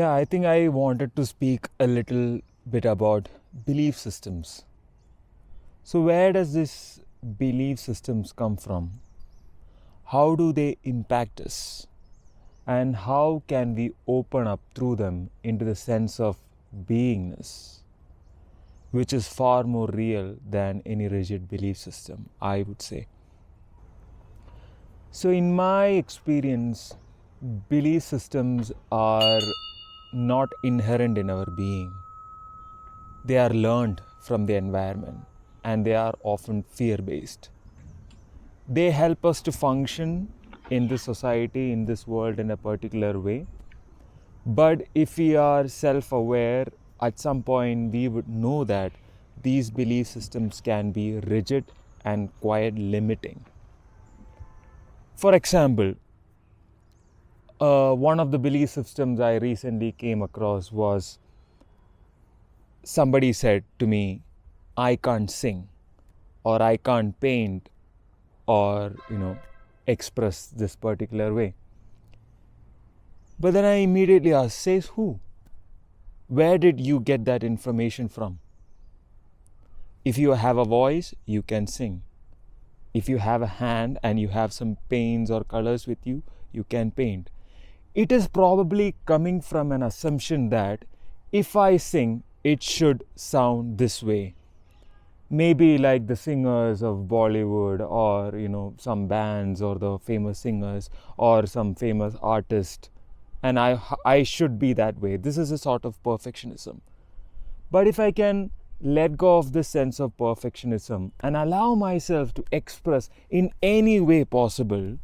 Yeah, I think I wanted to speak a little bit about belief systems. So, where does this belief systems come from? How do they impact us? And how can we open up through them into the sense of beingness, which is far more real than any rigid belief system, I would say. So, in my experience, belief systems are not inherent in our being. They are learned from the environment and they are often fear based. They help us to function in this society, in this world in a particular way. But if we are self aware, at some point we would know that these belief systems can be rigid and quite limiting. For example, one of the belief systems I recently came across was somebody said to me, I can't sing, or I can't paint, or express this particular way. But then I immediately asked, says who? Where did you get that information from? If you have a voice, you can sing. If you have a hand and you have some paints or colors with you, you can paint. It is probably coming from an assumption that if I sing, it should sound this way. Maybe like the singers of Bollywood, or some bands, or the famous singers, or some famous artist, and I should be that way. This is a sort of perfectionism. But if I can let go of this sense of perfectionism and allow myself to express in any way possible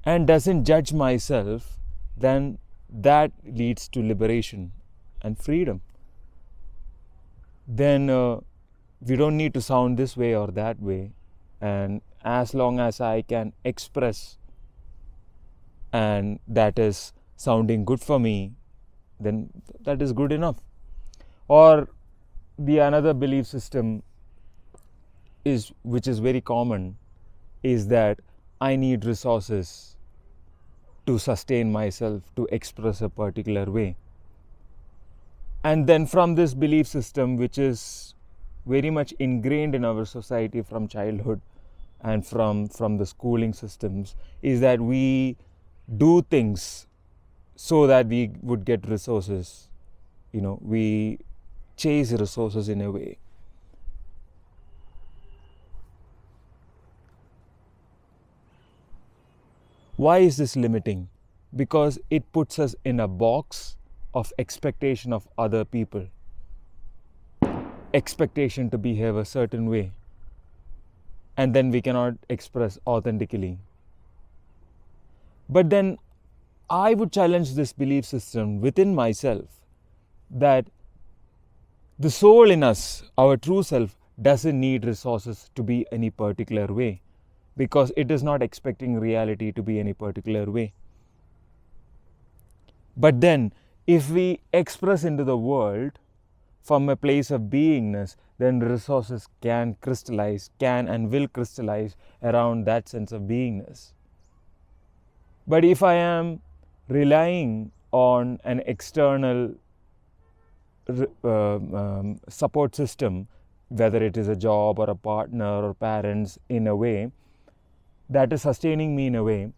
and doesn't judge myself, then that leads to liberation and freedom. Then we don't need to sound this way or that way, and as long as I can express and that is sounding good for me, then that is good enough. Or the another belief system which is very common, is that I need resources to sustain myself, to express a particular way. And then from this belief system, which is very much ingrained in our society from childhood and from the schooling systems, is that we do things so that we would get resources. We chase resources in a way. Why is this limiting? Because it puts us in a box of expectation of other people. Expectation to behave a certain way. And then we cannot express authentically. But then I would challenge this belief system within myself, that the soul in us, our true self, doesn't need resources to be any particular way, because it is not expecting reality to be any particular way. But then if we express into the world from a place of beingness, then resources can and will crystallize around that sense of beingness. But if I am relying on an external support system, whether it is a job or a partner or parents, in a way that is sustaining me in a way,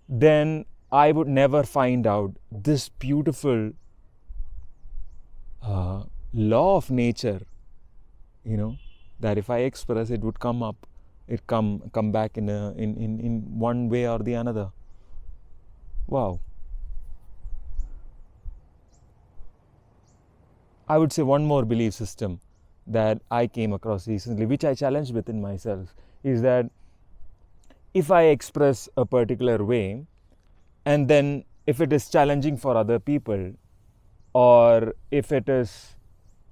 then I would never find out this beautiful law of nature, that if I express, it would come up, it come back in one way or the another. Wow. I would say one more belief system that I came across recently, which I challenged within myself, is that if I express a particular way, and then if it is challenging for other people, or if it is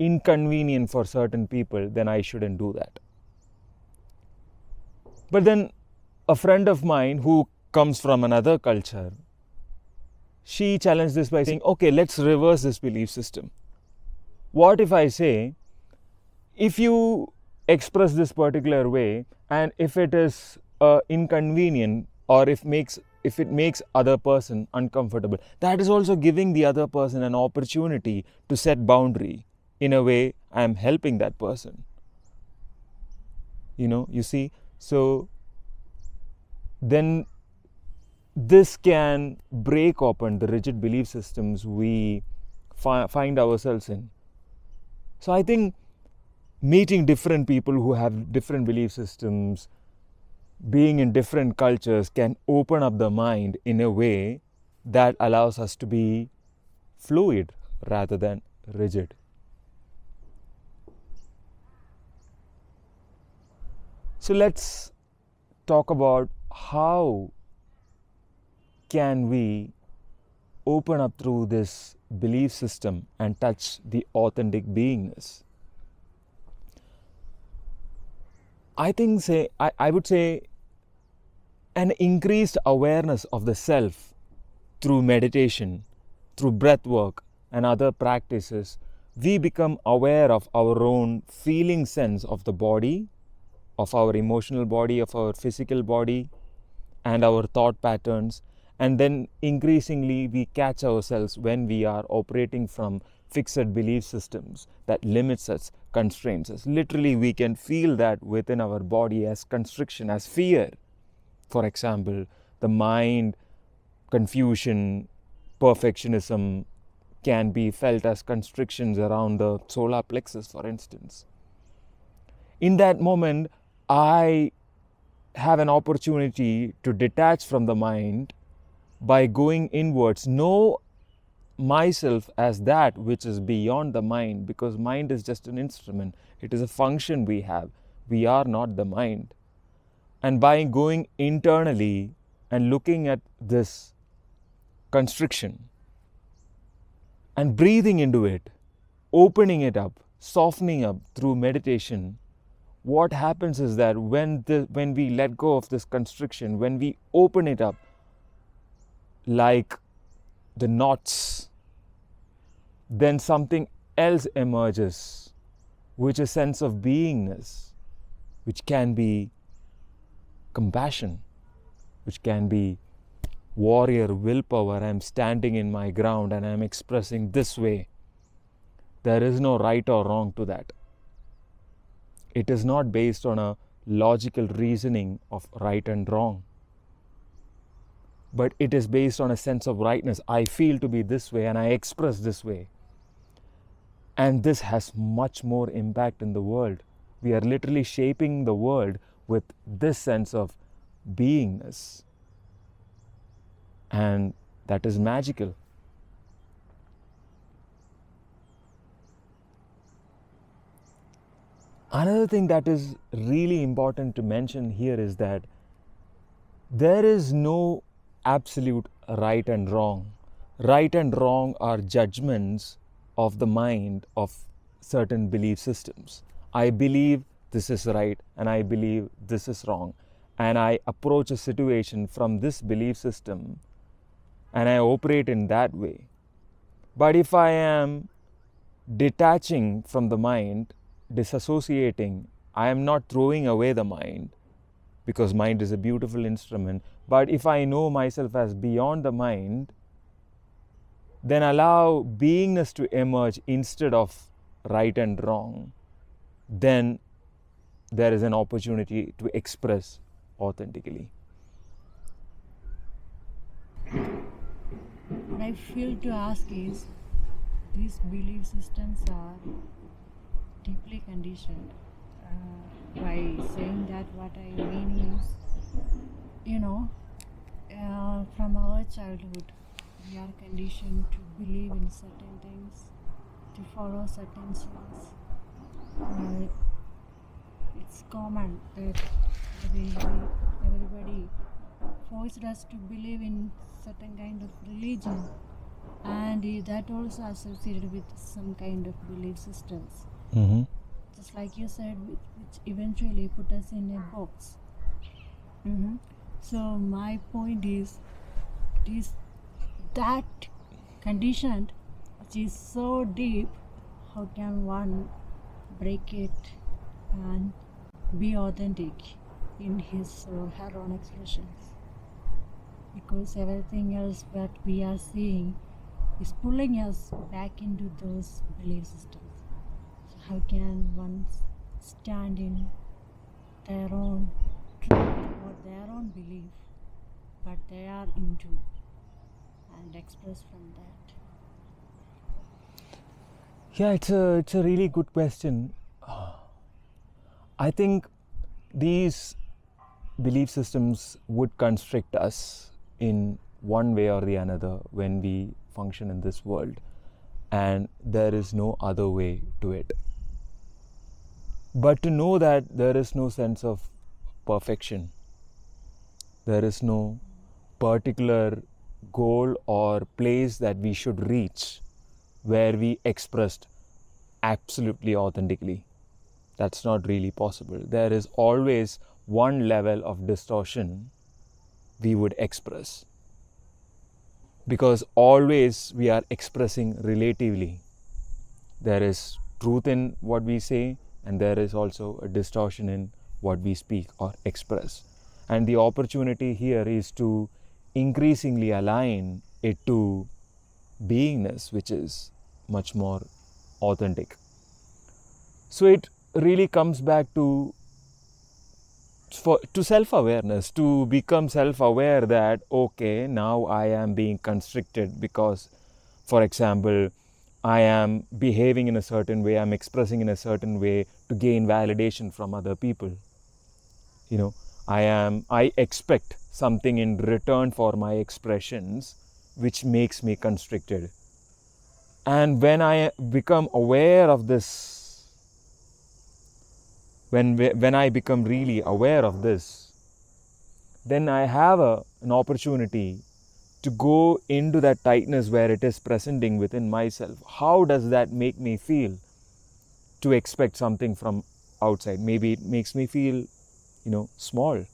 inconvenient for certain people, then I shouldn't do that. But then a friend of mine who comes from another culture, she challenged this by saying, okay, let's reverse this belief system. What if I say, if you express this particular way, and if it is inconvenient, or if makes if it makes other person uncomfortable, that is also giving the other person an opportunity to set boundary. In a way, I am helping that person. You see, so then this can break open the rigid belief systems we find ourselves in. So I think meeting different people who have different belief systems, being in different cultures, can open up the mind in a way that allows us to be fluid rather than rigid. So let's talk about how can we open up through this belief system and touch the authentic beingness. I would say an increased awareness of the self through meditation, through breath work and other practices. We become aware of our own feeling sense of the body, of our emotional body, of our physical body, and our thought patterns. And then increasingly we catch ourselves when we are operating from fixed belief systems that limits us, constraints us. Literally, we can feel that within our body as constriction, as fear. For example, the mind, confusion, perfectionism can be felt as constrictions around the solar plexus, for instance. In that moment, I have an opportunity to detach from the mind by going inwards, know myself as that which is beyond the mind, because mind is just an instrument. It is a function we have. We are not the mind. And by going internally and looking at this constriction and breathing into it, opening it up, softening up through meditation, what happens is that when we let go of this constriction, when we open it up like the knots, then something else emerges, which is a sense of beingness, which can be compassion, which can be warrior willpower. I am standing in my ground and I am expressing this way. There is no right or wrong to that. It is not based on a logical reasoning of right and wrong, but it is based on a sense of rightness. I feel to be this way and I express this way. And this has much more impact in the world. We are literally shaping the world with this sense of beingness. And that is magical. Another thing that is really important to mention here is that there is no absolute right and wrong. Right and wrong are judgments of the mind of certain belief systems. I believe this is right and I believe this is wrong. And I approach a situation from this belief system and I operate in that way. But if I am detaching from the mind, disassociating, I am not throwing away the mind, because mind is a beautiful instrument. But if I know myself as beyond the mind, then allow beingness to emerge instead of right and wrong, then there is an opportunity to express authentically. What I feel to ask is, these belief systems are deeply conditioned. By saying that, what I mean is, from our childhood, we are conditioned to believe in certain things, to follow certain things. It's common that everybody forced us to believe in certain kind of religion, and that also associated with some kind of belief systems. Mm-hmm. Just like you said, which eventually put us in a box. So my point is that conditioned, which is so deep, how can one break it and be authentic in his or her own expressions? because everything else that we are seeing is pulling us back into those belief systems. So how can one stand in their own truth or their own belief, but they are into, and express from that? Yeah, it's a really good question. I think these belief systems would constrict us in one way or the another when we function in this world, and there is no other way to it. But to know that there is no sense of perfection, there is no particular goal or place that we should reach where we expressed absolutely authentically. That's not really possible. There is always one level of distortion we would express, because always we are expressing relatively. There is truth in what we say, and there is also a distortion in what we speak or express. And the opportunity here is to increasingly align it to beingness, which is much more authentic. So it really comes back to self-awareness, to become self-aware that, okay, now I am being constricted because, for example, I am behaving in a certain way, I'm expressing in a certain way to gain validation from other people. You know, I expect something in return for my expressions, which makes me constricted. And when I become aware of this, when I become really aware of this, then I have an opportunity to go into that tightness where it is presenting within myself. How does that make me feel to expect something from outside? Maybe it makes me feel, small,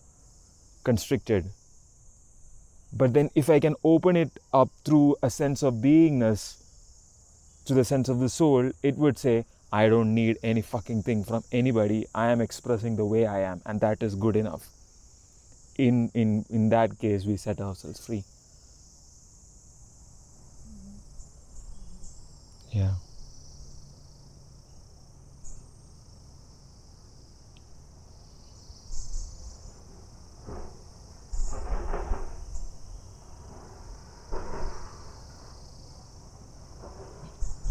constricted. But then if I can open it up through a sense of beingness, to the sense of the soul, it would say, I don't need any fucking thing from anybody. I am expressing the way I am, and that is good enough. In that case, we set ourselves free. Yeah.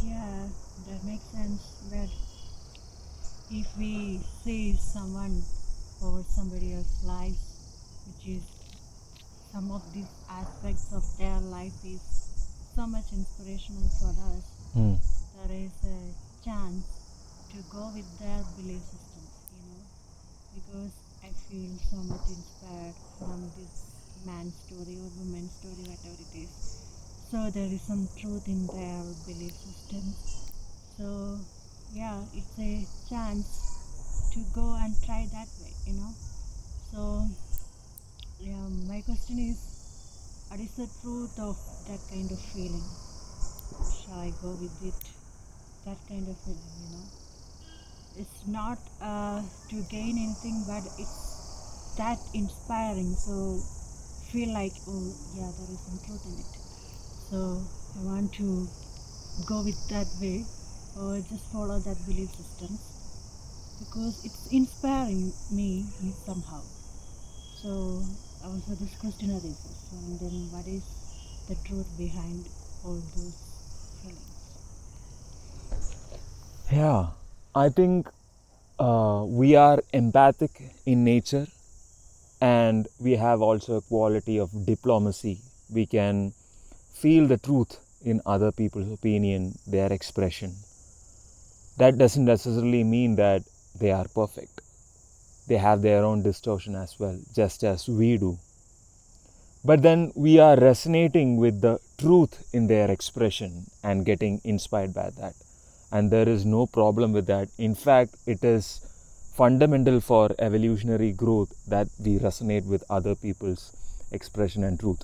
Yeah, that makes sense. But if we see someone or somebody else's life, which is some of these aspects of their life is so much inspirational for us, there is a chance to go with their belief systems, because I feel so much inspired from this man's story or woman's story, whatever it is. So there is some truth in their belief systems. So yeah, it's a chance to go and try that way, So yeah, my question is, what is the truth of that kind of feeling? Shall I go with it? That kind of feeling, It's not to gain anything, but it's that inspiring. So feel like, oh yeah, there is some truth in it. So I want to go with that way, or just follow that belief system, because it's inspiring me somehow. So also this question arises, and then what is the truth behind all those feelings? Yeah, I think we are empathic in nature, and we have also a quality of diplomacy. We can feel the truth in other people's opinion, their expression. That doesn't necessarily mean that they are perfect. They have their own distortion as well, just as we do. But then we are resonating with the truth in their expression and getting inspired by that. And there is no problem with that. In fact, it is fundamental for evolutionary growth that we resonate with other people's expression and truth.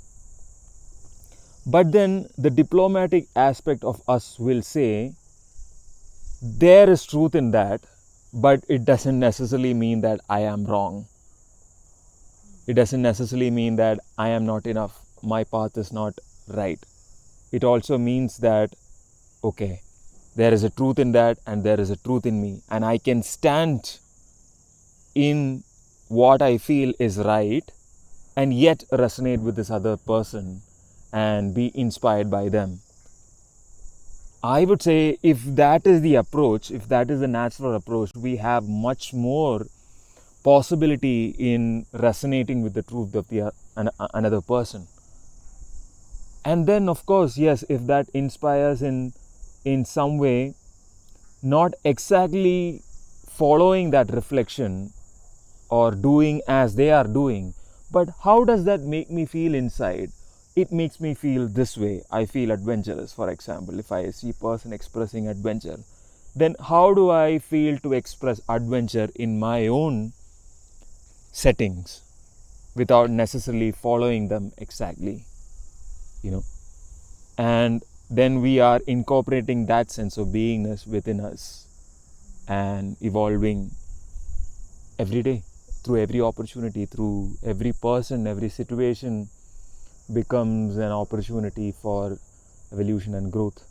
But then the diplomatic aspect of us will say, there is truth in that, but it doesn't necessarily mean that I am wrong. It doesn't necessarily mean that I am not enough. my path is not right. It also means that, okay, there is a truth in that and there is a truth in me, and I can stand in what I feel is right and yet resonate with this other person and be inspired by them. I would say if that is the approach, if that is the natural approach, we have much more possibility in resonating with the truth of another person. And then, of course, yes, if that inspires in some way, not exactly following that reflection or doing as they are doing, but how does that make me feel inside? It makes me feel this way. I feel adventurous, for example. If I see a person expressing adventure, then how do I feel to express adventure in my own settings without necessarily following them exactly, you know? And then we are incorporating that sense of beingness within us and evolving every day, through every opportunity, through every person, every situation becomes an opportunity for evolution and growth.